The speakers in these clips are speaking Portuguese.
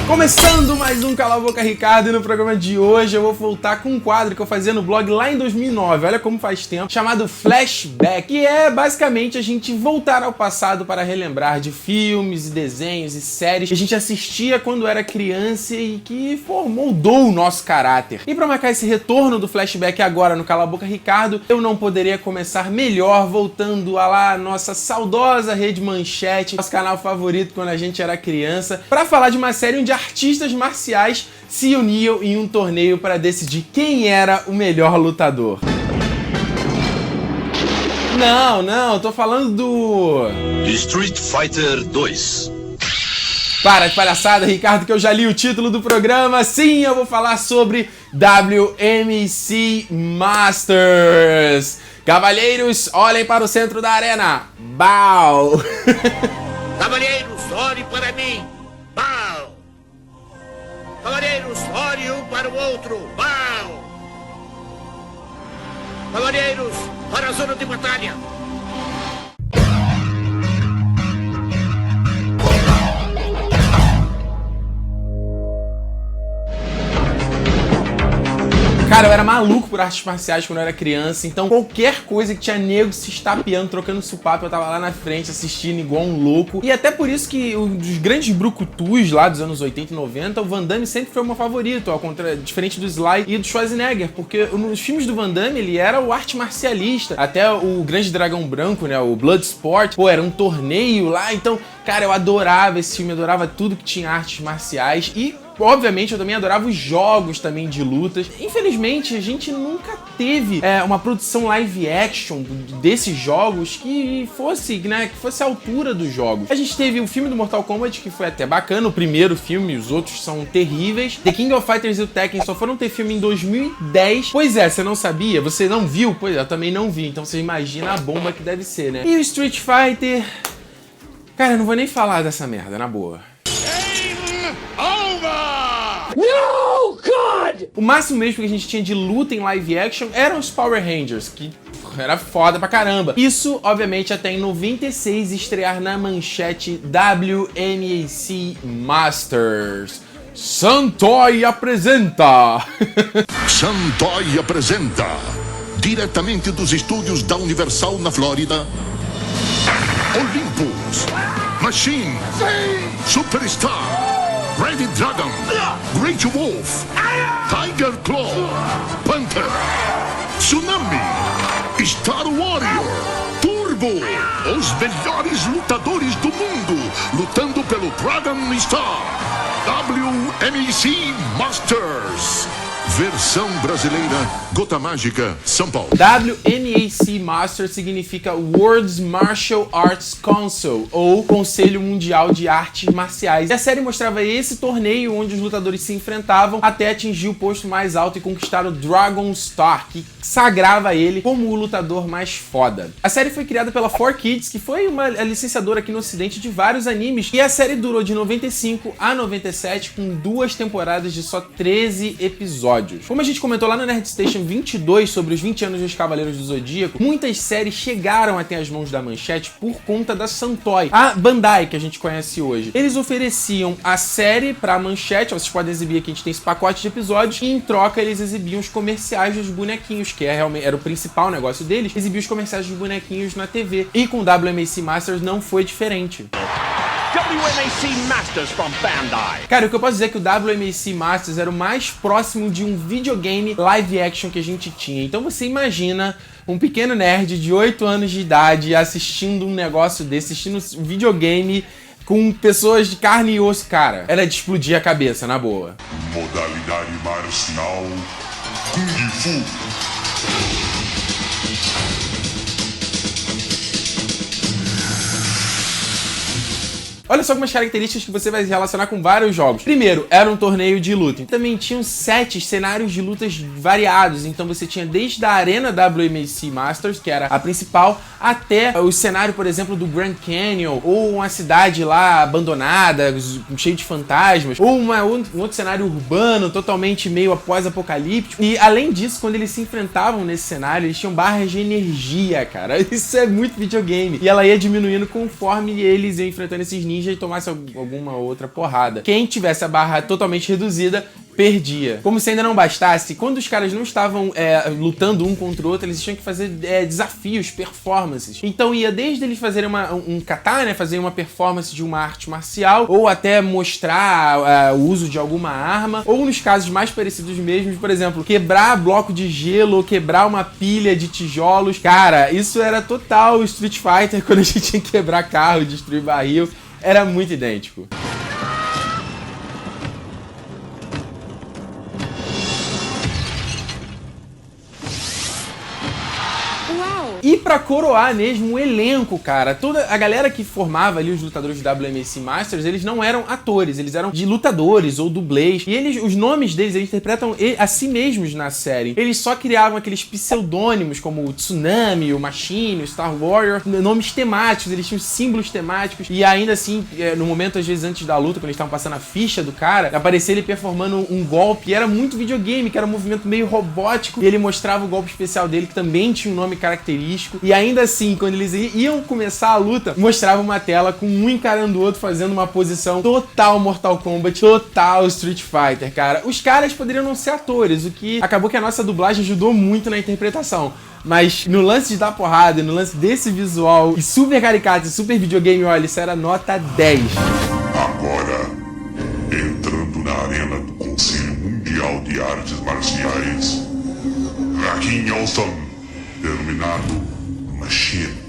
Começando mais um Cala a Boca Ricardo, e no programa de hoje eu vou voltar com um quadro que eu fazia no blog lá em 2009, olha como faz tempo, chamado Flashback, que é basicamente a gente voltar ao passado para relembrar de filmes e desenhos e séries que a gente assistia quando era criança e que moldou o nosso caráter. E para marcar esse retorno do Flashback agora no Cala a Boca Ricardo, eu não poderia começar melhor voltando a lá nossa saudosa Rede Manchete, nosso canal favorito quando a gente era criança, para falar de uma série onde artistas marciais se uniam em um torneio para decidir quem era o melhor lutador. Não, eu tô falando do... Street Fighter 2. Para de palhaçada, Ricardo, que eu já li o título do programa. Sim, eu vou falar sobre WMC Masters. Cavalheiros, olhem para o centro da arena. Bau! Cavalheiros, olhem para mim. Bau! Cavalheiros, olhem um para o outro. Bau! Cavalheiros, para a zona de batalha. Cara, eu era maluco por artes marciais quando eu era criança, então qualquer coisa que tinha nego se estapeando, trocando supapo, eu tava lá na frente assistindo igual um louco. E até por isso que os grandes brucutus lá dos anos 80 e 90, o Van Damme sempre foi o meu favorito, diferente do Sly e do Schwarzenegger, porque nos filmes do Van Damme ele era o arte marcialista, até o Grande Dragão Branco, né, o Bloodsport, era um torneio lá, então, cara, eu adorava esse filme, eu adorava tudo que tinha artes marciais e... obviamente eu também adorava os jogos também de lutas. Infelizmente a gente nunca teve uma produção live action desses jogos que fosse a altura dos jogos. A gente teve o filme do Mortal Kombat, que foi até bacana, o primeiro filme, os outros são terríveis. The King of Fighters e o Tekken só foram ter filme em 2010. Pois é, você não sabia? Você não viu? Pois é, eu também não vi, então você imagina a bomba que deve ser, né? E o Street Fighter... cara, eu não vou nem falar dessa merda, na boa. No, God! O máximo mesmo que a gente tinha de luta em live action eram os Power Rangers, que era foda pra caramba. Isso, obviamente, até em 96 estrear na manchete WMC Masters. Santoy apresenta! Santoy apresenta, diretamente dos estúdios da Universal na Flórida, Olympus, Machine, Superstar, Red Dragon, Great Wolf, Tiger Claw, Panther, Tsunami, Star Warrior, Turbo, os melhores lutadores do mundo, lutando pelo Dragon Star, WMC Masters. Versão brasileira, Gota Mágica, São Paulo. WMAC Masters significa World Martial Arts Council, ou Conselho Mundial de Artes Marciais. E a série mostrava esse torneio onde os lutadores se enfrentavam até atingir o posto mais alto e conquistar o Dragon Star, que sagrava ele como o lutador mais foda. A série foi criada pela 4Kids, que foi a licenciadora aqui no ocidente de vários animes, e a série durou de 95 a 97 com 2 temporadas de só 13 episódios. Como a gente comentou lá no Nerd Station 22 sobre os 20 anos dos Cavaleiros do Zodíaco, muitas séries chegaram até as mãos da Manchete por conta da Santoy, a Bandai que a gente conhece hoje. Eles ofereciam a série pra Manchete, vocês podem exibir aqui, a gente tem esse pacote de episódios, e em troca eles exibiam os comerciais dos bonequinhos, que realmente era o principal negócio deles, exibir os comerciais dos bonequinhos na TV. E com WMAC Masters não foi diferente. WMAC Masters from Bandai. Cara, o que eu posso dizer é que o WMAC Masters era o mais próximo de um videogame live action que a gente tinha. Então você imagina um pequeno nerd de 8 anos de idade assistindo um negócio desse, assistindo um videogame com pessoas de carne e osso. Cara, era de explodir a cabeça, na boa. Modalidade marcial, Kung Fu. Olha só algumas características que você vai relacionar com vários jogos. Primeiro, era um torneio de luta. Também tinham 7 cenários de lutas variados. Então você tinha desde a Arena WMAC Masters, que era a principal, até o cenário, por exemplo, do Grand Canyon, ou uma cidade lá abandonada, cheio de fantasmas, ou um outro cenário urbano, totalmente meio pós-apocalíptico. E além disso, quando eles se enfrentavam nesse cenário, eles tinham barras de energia, cara. Isso é muito videogame. E ela ia diminuindo conforme eles iam enfrentando esses níveis. ninja e tomasse alguma outra porrada. Quem tivesse a barra totalmente reduzida, perdia. Como se ainda não bastasse, quando os caras não estavam lutando um contra o outro, eles tinham que fazer desafios, performances. Então ia desde eles fazerem um kata, né, fazer uma performance de uma arte marcial, ou até mostrar o uso de alguma arma, ou nos casos mais parecidos mesmos, por exemplo, quebrar bloco de gelo, ou quebrar uma pilha de tijolos. Cara, isso era total Street Fighter, quando a gente tinha que quebrar carro, destruir barril, era muito idêntico. E pra coroar mesmo o elenco, cara, toda a galera que formava ali os lutadores do WMC Masters, eles não eram atores, eles eram de lutadores ou dublês. E os nomes deles, eles interpretam a si mesmos na série. Eles só criavam aqueles pseudônimos como o Tsunami, o Machine, o Star Warrior, nomes temáticos, eles tinham símbolos temáticos. E ainda assim, no momento, às vezes, antes da luta, quando eles estavam passando a ficha do cara, aparecia ele performando um golpe. E era muito videogame, que era um movimento meio robótico. E ele mostrava o golpe especial dele, que também tinha um nome característico. E ainda assim, quando eles iam começar a luta, mostrava uma tela com um encarando o outro, fazendo uma posição total Mortal Kombat, total Street Fighter, cara. Os caras poderiam não ser atores, o que acabou que a nossa dublagem ajudou muito na interpretação. Mas no lance de dar porrada, no lance desse visual e super caricato e super videogame, olha, isso era nota 10. Agora, entrando na arena do Conselho Mundial de Artes Marciais, Raheem Olson, denominado Machine.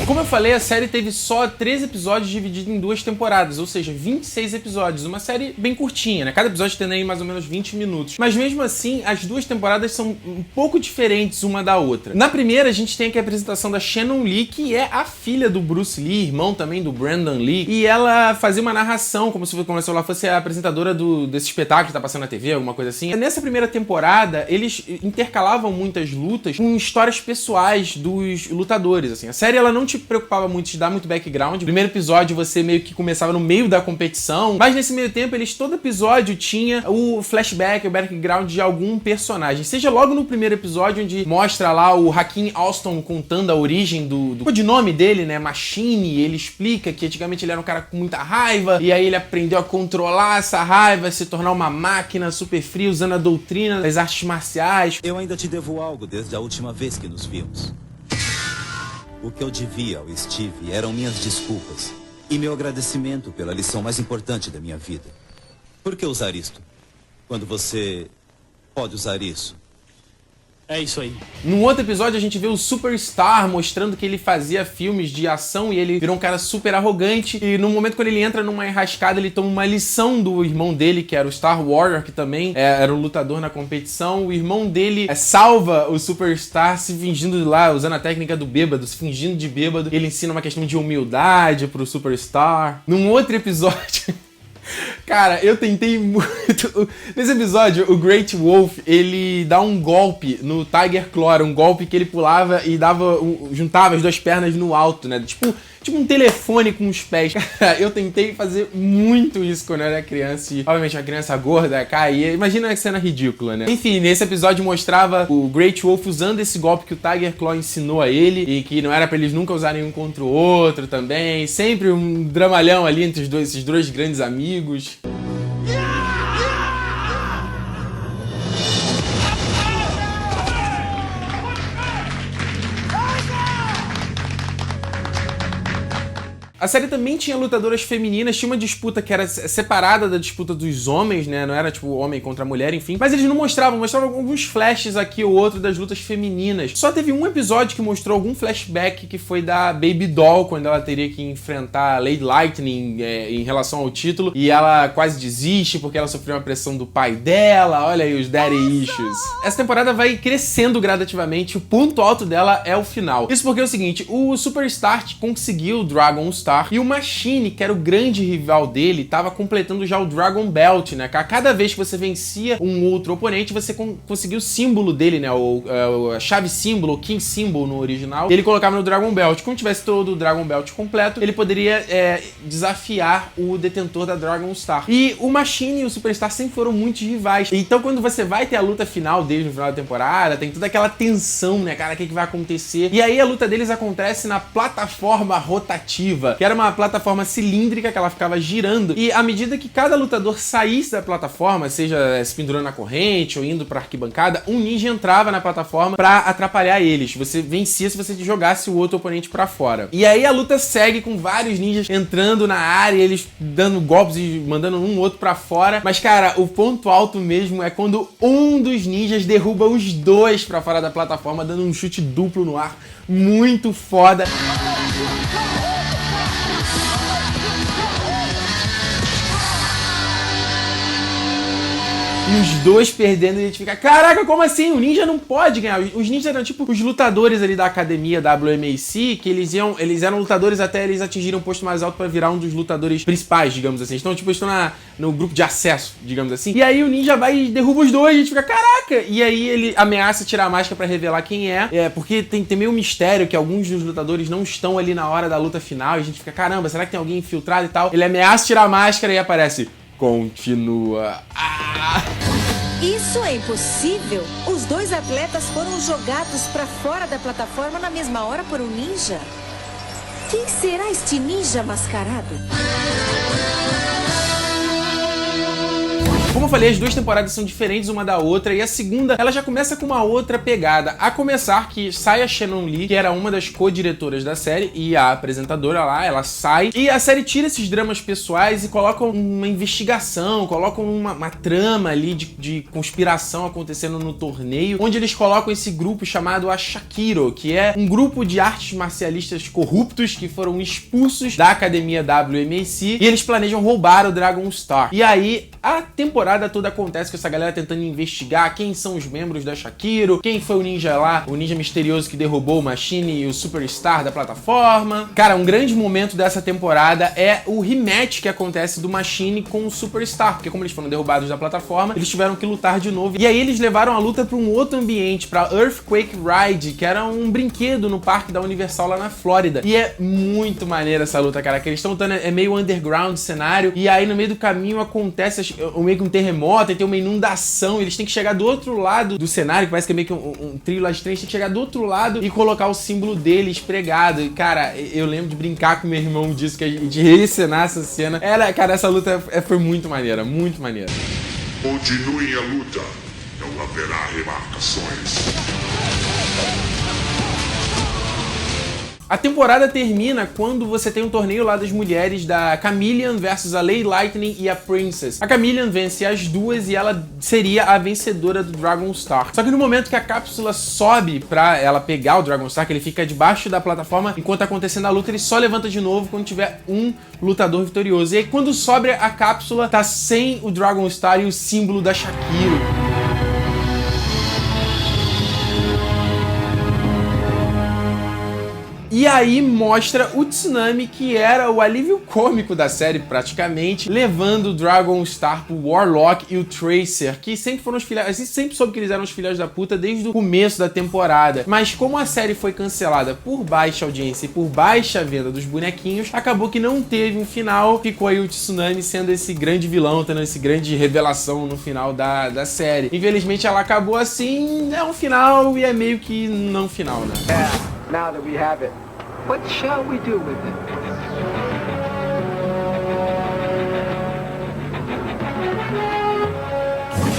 Como eu falei, a série teve só 13 episódios divididos em 2 temporadas, ou seja, 26 episódios. Uma série bem curtinha, né? Cada episódio tem aí mais ou menos 20 minutos. Mas mesmo assim, as 2 temporadas são um pouco diferentes uma da outra. Na primeira, a gente tem aqui a apresentação da Shannon Lee, que é a filha do Bruce Lee, irmão também do Brandon Lee. E ela fazia uma narração, como se ela fosse a apresentadora desse espetáculo que tá passando na TV, alguma coisa assim. Nessa primeira temporada, eles intercalavam muitas lutas com histórias pessoais dos lutadores, assim. A série, ela não te preocupava muito de dar muito background. No primeiro episódio, você meio que começava no meio da competição, mas nesse meio tempo, todo episódio tinha o flashback, o background de algum personagem. Seja logo no primeiro episódio, onde mostra lá o Raheem Olson contando a origem do codinome dele, né, Machine. Ele explica que antigamente ele era um cara com muita raiva, e aí ele aprendeu a controlar essa raiva, se tornar uma máquina super fria, usando a doutrina das artes marciais. Eu ainda te devo algo desde a última vez que nos vimos. O que eu devia ao Steve eram minhas desculpas e meu agradecimento pela lição mais importante da minha vida. Por que usar isto, quando você pode usar isso? É isso aí. Num outro episódio, a gente vê o Superstar mostrando que ele fazia filmes de ação e ele virou um cara super arrogante. E no momento quando ele entra numa enrascada, ele toma uma lição do irmão dele, que era o Star Warrior, que também era um lutador na competição. O irmão dele salva o Superstar se fingindo lá, usando a técnica do bêbado, se fingindo de bêbado. Ele ensina uma questão de humildade pro Superstar. Num outro episódio... Cara, eu tentei muito... Nesse episódio, o Great Wolf, ele dá um golpe no Tiger Claw, um golpe que ele pulava e juntava as 2 pernas no alto, né? Tipo um telefone com os pés. Cara, eu tentei fazer muito isso quando eu era criança e, obviamente, uma criança gorda caía. Imagina a cena ridícula, né? Enfim, nesse episódio mostrava o Great Wolf usando esse golpe que o Tiger Claw ensinou a ele e que não era pra eles nunca usarem um contra o outro também. Sempre um dramalhão ali entre esses dois grandes amigos. A série também tinha lutadoras femininas, tinha uma disputa que era separada da disputa dos homens, né? Não era tipo homem contra mulher, enfim. Mas eles não mostravam alguns flashes aqui ou outro das lutas femininas. Só teve um episódio que mostrou algum flashback que foi da Baby Doll, quando ela teria que enfrentar a Lady Lightning em relação ao título. E ela quase desiste porque ela sofreu uma pressão do pai dela. Olha aí os daddy issues. Essa temporada vai crescendo gradativamente, o ponto alto dela é o final. Isso porque é o seguinte, o Superstar conseguiu o Dragon Star e o Machine, que era o grande rival dele, tava completando já o Dragon Belt, né? A cada vez que você vencia um outro oponente, você conseguiu o símbolo dele, né? A chave símbolo, o King Symbol no original, ele colocava no Dragon Belt. Quando tivesse todo o Dragon Belt completo, ele poderia desafiar o detentor da Dragon Star. E o Machine e o Superstar sempre foram muitos rivais. Então quando você vai ter a luta final deles no final da temporada, tem toda aquela tensão, né, cara? O que vai acontecer? E aí a luta deles acontece na plataforma rotativa. que era uma plataforma cilíndrica que ela ficava girando, e à medida que cada lutador saísse da plataforma, seja se pendurando na corrente ou indo pra arquibancada, um ninja entrava na plataforma pra atrapalhar eles. Você vencia se você jogasse o outro oponente pra fora. E aí a luta segue com vários ninjas entrando na área, eles dando golpes e mandando um outro pra fora. Mas, cara, o ponto alto mesmo é quando um dos ninjas derruba os dois pra fora da plataforma, dando um chute duplo no ar. Muito foda. E os dois perdendo, e a gente fica, caraca, como assim? O ninja não pode ganhar. Os ninjas eram tipo os lutadores ali da academia WMAC, que eles eram lutadores até eles atingirem um posto mais alto pra virar um dos lutadores principais, digamos assim. Então, tipo, eles estão no grupo de acesso, digamos assim. E aí o ninja vai e derruba os dois, e a gente fica, caraca! E aí ele ameaça tirar a máscara pra revelar quem é. Porque tem meio um mistério que alguns dos lutadores não estão ali na hora da luta final, e a gente fica, caramba, será que tem alguém infiltrado e tal? Ele ameaça tirar a máscara e aparece, continua. Isso é impossível. Os dois atletas foram jogados pra fora da plataforma na mesma hora por um ninja. Quem será este ninja mascarado? Como eu falei, as duas temporadas são diferentes uma da outra, e a segunda, ela já começa com uma outra pegada. A começar que sai a Shannon Lee, que era uma das co-diretoras da série, e a apresentadora lá, ela sai, e a série tira esses dramas pessoais e coloca uma investigação, coloca uma trama ali de conspiração acontecendo no torneio, onde eles colocam esse grupo chamado a Shakiro, que é um grupo de artes marcialistas corruptos que foram expulsos da academia WMAC, e eles planejam roubar o Dragon Star. E aí, a temporada toda acontece com essa galera tentando investigar quem são os membros da Shakiro, quem foi o ninja lá, o ninja misterioso que derrubou o Machine e o Superstar da plataforma. Cara, um grande momento dessa temporada é o rematch que acontece do Machine com o Superstar, porque como eles foram derrubados da plataforma, eles tiveram que lutar de novo. E aí eles levaram a luta para um outro ambiente, para Earthquake Ride, que era um brinquedo no parque da Universal lá na Flórida. E é muito maneira essa luta, cara, que eles estão lutando, é meio underground cenário, e aí no meio do caminho acontece meio que um terremoto, e tem uma inundação, eles têm que chegar do outro lado do cenário, que parece que é meio que um trilho lá de trem, tem que chegar do outro lado e colocar o símbolo deles pregado. E, cara, eu lembro de brincar com meu irmão disso, de reencenar essa cena. Cara, essa luta foi muito maneira, muito maneira. Continuem a luta, não haverá remarcações. A temporada termina quando você tem um torneio lá das mulheres da Chameleon versus a Lady Lightning e a Princess. A Chameleon vence as duas e ela seria a vencedora do Dragon Star. Só que no momento que a cápsula sobe pra ela pegar o Dragon Star, que ele fica debaixo da plataforma, enquanto tá acontecendo a luta, ele só levanta de novo quando tiver um lutador vitorioso. E aí quando sobe a cápsula, tá sem o Dragon Star e o símbolo da Shakiro. E aí mostra o Tsunami, que era o alívio cômico da série praticamente, levando o Dragon Star pro Warlock e o Tracer, que sempre foram os filhos, a gente sempre soube que eles eram os filhos da puta desde o começo da temporada. Mas como a série foi cancelada por baixa audiência e por baixa venda dos bonequinhos, acabou que não teve um final, ficou aí o Tsunami sendo esse grande vilão, tendo esse grande revelação no final da série. Infelizmente ela acabou assim, é um final e é meio que não final, né? Now that we have it, what shall we do with it?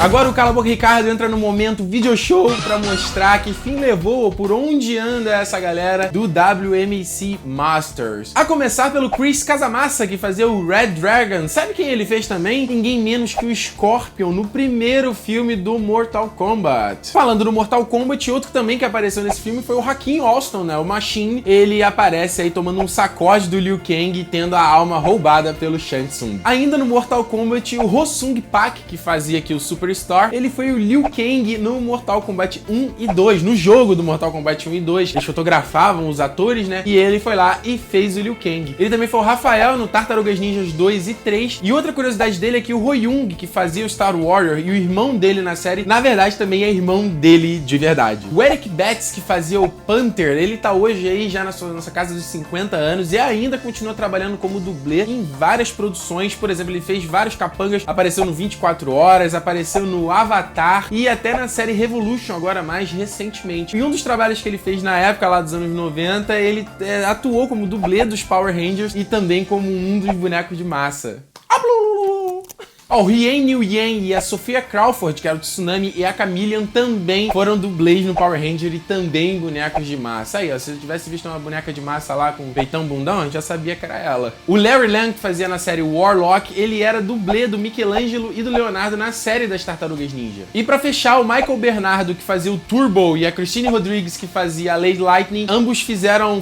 Agora o Cala a Boca Ricardo entra no momento video show pra mostrar que fim levou, por onde anda essa galera do WMAC Masters. A começar pelo Chris Casamassa, que fazia o Red Dragon. Sabe quem ele fez também? Ninguém menos que o Scorpion no primeiro filme do Mortal Kombat. Falando do Mortal Kombat, outro também que apareceu nesse filme foi o Hakim Alston, né? O Machine. Ele aparece aí tomando um sacode do Liu Kang e tendo a alma roubada pelo Shang Tsung. Ainda no Mortal Kombat, o Hosung Pak, que fazia aqui o Superstar, ele foi o Liu Kang no Mortal Kombat 1 e 2, no jogo do Mortal Kombat 1 e 2. Eles fotografavam os atores, né? E ele foi lá e fez o Liu Kang. Ele também foi o Rafael no Tartarugas Ninjas 2 e 3. E outra curiosidade dele é que o Royung, que fazia o Star Warrior, e o irmão dele na série, na verdade também é irmão dele de verdade. O Eric Betts, que fazia o Panther, ele tá hoje aí já na nossa casa dos 50 anos e ainda continua trabalhando como dublê em várias produções. Por exemplo, ele fez vários capangas, apareceu no 24 Horas, apareceu apareceu no Avatar e até na série Revolution agora mais recentemente. Em um dos trabalhos que ele fez na época lá dos anos 90, ele atuou como dublê dos Power Rangers e também como um dos bonecos de massa. O Hien New Yang e a Sophia Crawford, que era o Tsunami, e a Chameleon também foram dublês no Power Ranger e também bonecos de massa. Aí, ó, se eu tivesse visto uma boneca de massa lá com peitão bundão, a gente já sabia que era ela. O Larry Lang, que fazia na série Warlock, ele era dublê do Michelangelo e do Leonardo na série das Tartarugas Ninja. E pra fechar, o Michael Bernardo, que fazia o Turbo, e a Christine Rodrigues, que fazia a Lady Lightning, ambos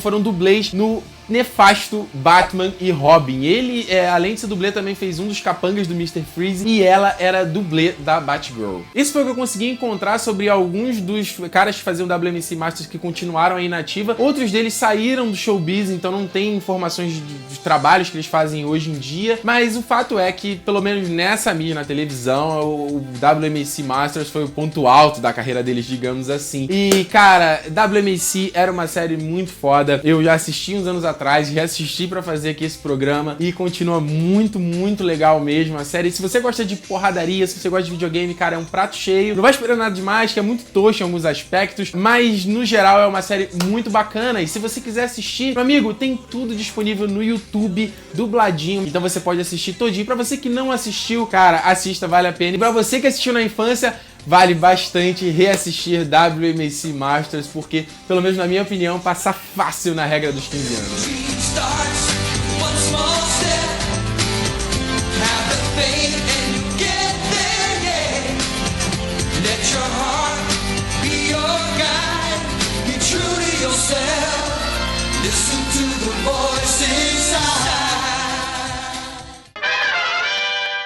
foram dublês no nefasto Batman e Robin. Ele, além de ser dublê, também fez um dos capangas do Mr. Freeze e ela era dublê da Batgirl. Isso foi o que eu consegui encontrar sobre alguns dos caras que faziam WMC Masters que continuaram aí na ativa. Outros deles saíram do showbiz, então não tem informações dos trabalhos que eles fazem hoje em dia, mas o fato é que, pelo menos nessa mídia, na televisão, o WMC Masters foi o ponto alto da carreira deles, digamos assim. E, cara, WMC era uma série muito foda. Eu já assisti uns anos atrás, reassisti pra fazer aqui esse programa e continua muito, muito legal mesmo a série. Se você gosta de porradaria, se você gosta de videogame, cara, é um prato cheio. Não vai esperar nada demais, que é muito tosco em alguns aspectos, mas no geral é uma série muito bacana. E se você quiser assistir, meu amigo, tem tudo disponível no YouTube, dubladinho, então você pode assistir todinho. Pra você que não assistiu, cara, assista, vale a pena. E pra você que assistiu na infância, vale bastante reassistir WMC Masters, porque, pelo menos na minha opinião, passa fácil na regra dos 15 anos.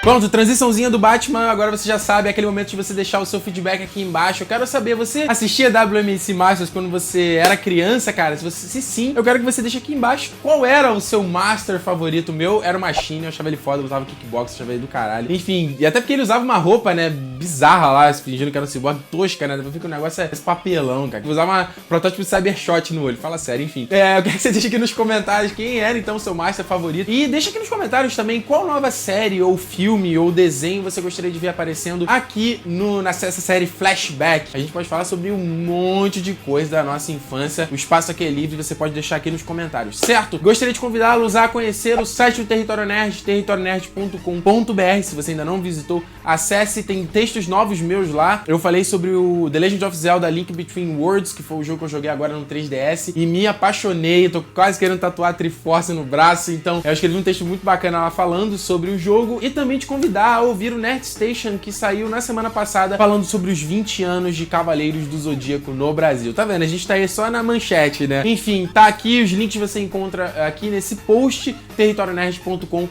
Pronto, transiçãozinha do Batman, agora você já sabe, é aquele momento de você deixar o seu feedback aqui embaixo. Eu quero saber, você assistia WMC Masters quando você era criança, cara? Se sim, eu quero que você deixe aqui embaixo qual era o seu Master favorito. O meu era o Machine, eu achava ele foda, eu usava kickbox, achava ele do caralho. Enfim, e até porque ele usava uma roupa, né, bizarra lá, fingindo que era um cyborg, tosca, né? Depois fica o negócio esse papelão, cara. Eu usava um protótipo de Cybershot no olho, fala sério, enfim. Eu quero que você deixe aqui nos comentários quem era então o seu Master favorito. E deixa aqui nos comentários também qual nova série ou filme ou desenho você gostaria de ver aparecendo aqui nessa série Flashback. A gente pode falar sobre um monte de coisa da nossa infância. O espaço aqui é livre, você pode deixar aqui nos comentários, certo? Gostaria de convidá-los a conhecer o site do Território Nerd, territorionerd.com.br. Se você ainda não visitou, acesse, tem textos novos meus lá. Eu falei sobre o The Legend of Zelda Link Between Worlds, que foi o jogo que eu joguei agora no 3DS, e me apaixonei, tô quase querendo tatuar a Triforce no braço, então eu escrevi um texto muito bacana lá falando sobre o jogo e também te convidar a ouvir o Nerd Station, que saiu na semana passada, falando sobre os 20 anos de Cavaleiros do Zodíaco no Brasil. Tá vendo? A gente tá aí só na manchete, né? Enfim, tá aqui, os links você encontra aqui nesse post, territorionerd.com.br.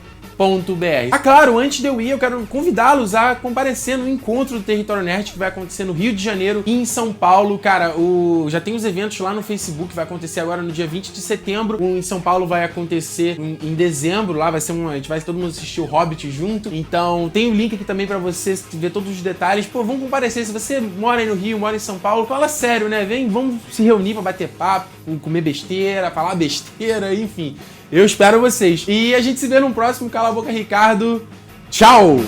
Ah, claro, antes de eu ir, eu quero convidá-los a comparecer no encontro do Território Nerd, que vai acontecer no Rio de Janeiro e em São Paulo. Cara, já tem os eventos lá no Facebook, vai acontecer agora no dia 20 de setembro. O em São Paulo vai acontecer em dezembro, lá vai ser a gente vai todo mundo assistir o Hobbit junto. Então, tem o link aqui também pra você ver todos os detalhes. Pô, vamos comparecer. Se você mora aí no Rio, mora em São Paulo, fala sério, né? Vamos se reunir pra bater papo, comer besteira, falar besteira, enfim. Eu espero vocês. E a gente se vê no próximo Cala a Boca Ricardo. Tchau!